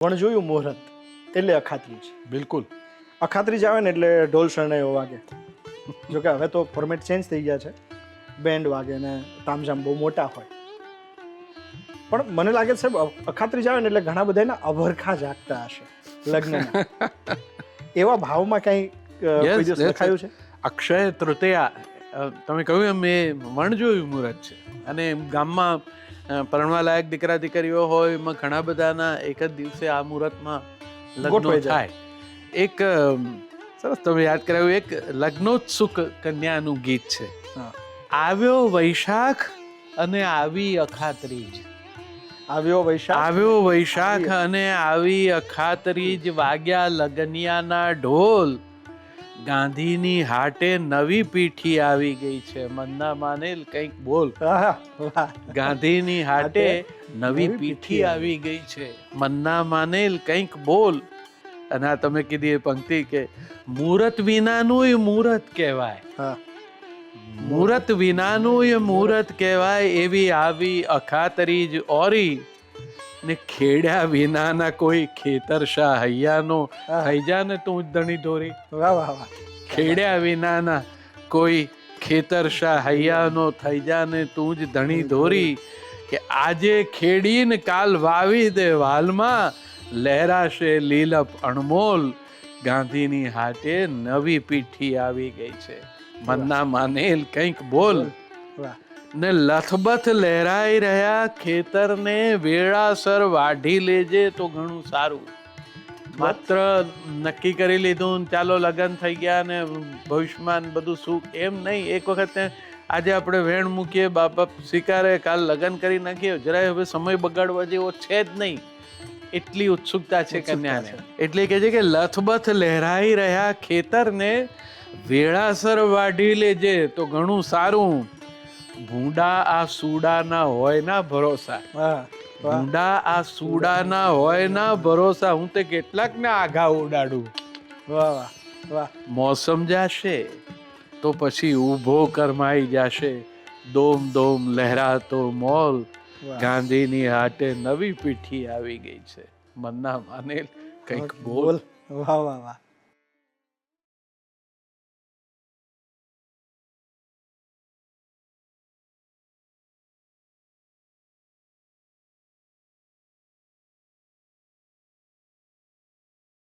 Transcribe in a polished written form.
વણજોયું મુહૂર્ત એટલે અખાત્રીજ. બિલકુલ. અખાત્રીજ આવે ને એટલે ઢોલ શરણાઈઓ વાગે. જોકે હવે તો ફોર્મેટ ચેન્જ થઈ ગયા છે, બેન્ડ વાગે ને તામઝામ બહુ મોટા હોય. પણ મને લાગે છે સાહેબ, અખાત્રીજ આવે ને એટલે ઘણા બધાના અભરખા જાગતા હશે લગ્નના. એવા ભાવમાં કઈ કોઈ દિવસ લખાયું છે? અક્ષય તૃતીયા તમે કહ્યું એમ એ વણજોયું મુહૂર્ત છે, અને ગામમાં પરણવા લાયક દીકરા દીકરીઓ હોય એમાં ઘણા બધાના એક જ દિવસે આ મુહૂર્તમાં લગ્નો થાય. એક સરસ તમે યાદ કરાવ્યું, એક લગ્નોત્સુક કન્યાનું ગીત છે, આવ્યો વૈશાખ અને આવી અખાત્રીજ. આવ્યો વૈશાખ અને આવી અખાત્રીજ, વાગ્યા લગનિયાના ઢોલ, ગાંધીની હાટે નવી પીઠી આવી ગઈ છે, મનના માનેલ કંઈક બોલ. ગાંધીની હાટે નવી પીઠી આવી ગઈ છે, મનના માનેલ કંઈક બોલ. અને આ તમે કીધી એ પંક્તિ કે મુહૂર્ત વિનાનું મુહૂર્ત કહેવાય, મુહૂર્ત વિનાનું મુહૂર્ત કહેવાય, એવી આવી અખાત્રીજ ઓરી ને ખેડ્યા વિનાના કોઈ ખેતરશા હૈયાનો થઈ જા ને તું જ ધણી દોરી. ખેડ્યા વિનાના કોઈ ખેતરશા હૈયાનો થઈ જા ને તું જ ધણી દોરી, કે આજે ખેડીને કાલ વાવી દે વાલમાં, લહેરાશે લીલપ અણમોલ, ગાંધીની હાટે નવી પીઠી આવી ગઈ છે, મનના માનેલ કંઈક બોલ. ને લથબથ લહેરાઈ રહ્યા ખેતરને, વેળાસર વાઢી લેજે તો ઘણું સારું. માત્ર નક્કી કરી લીધું ચાલો લગ્ન થઈ ગયા ને ભવિષ્યમાં બધું સુખ, એમ નહીં. એક વખત આજે આપણે વેણ મૂકીએ, બાપ સ્વીકારે, કાલ લગ્ન કરી નાખીએ, જરાય હવે સમય બગાડવા જેવો છે જ નહીં, એટલી ઉત્સુકતા છે કન્યાને. એટલે કે છે કે લથબથ લહેરાઈ રહ્યા ખેતરને, વેળાસર વાઢી લેજે તો ઘણું સારું. ભૂંડા આ સૂડાના હોય ના ભરોસા, ભૂંડા આ સૂડાના હોય ના ભરોસા, હું તે કેટલાક ને આઘા ઉડાડું. મોસમ જાશે તો પછી ઊભો કરમાઈ જાશે, દોમ દોમ લહેરાતો મોલ, ગાંધીની હાટે નવી પીઠી આવી ગઈ છે, મનના માનેલ કંઈક બોલ. વાહ વાહ વાહ.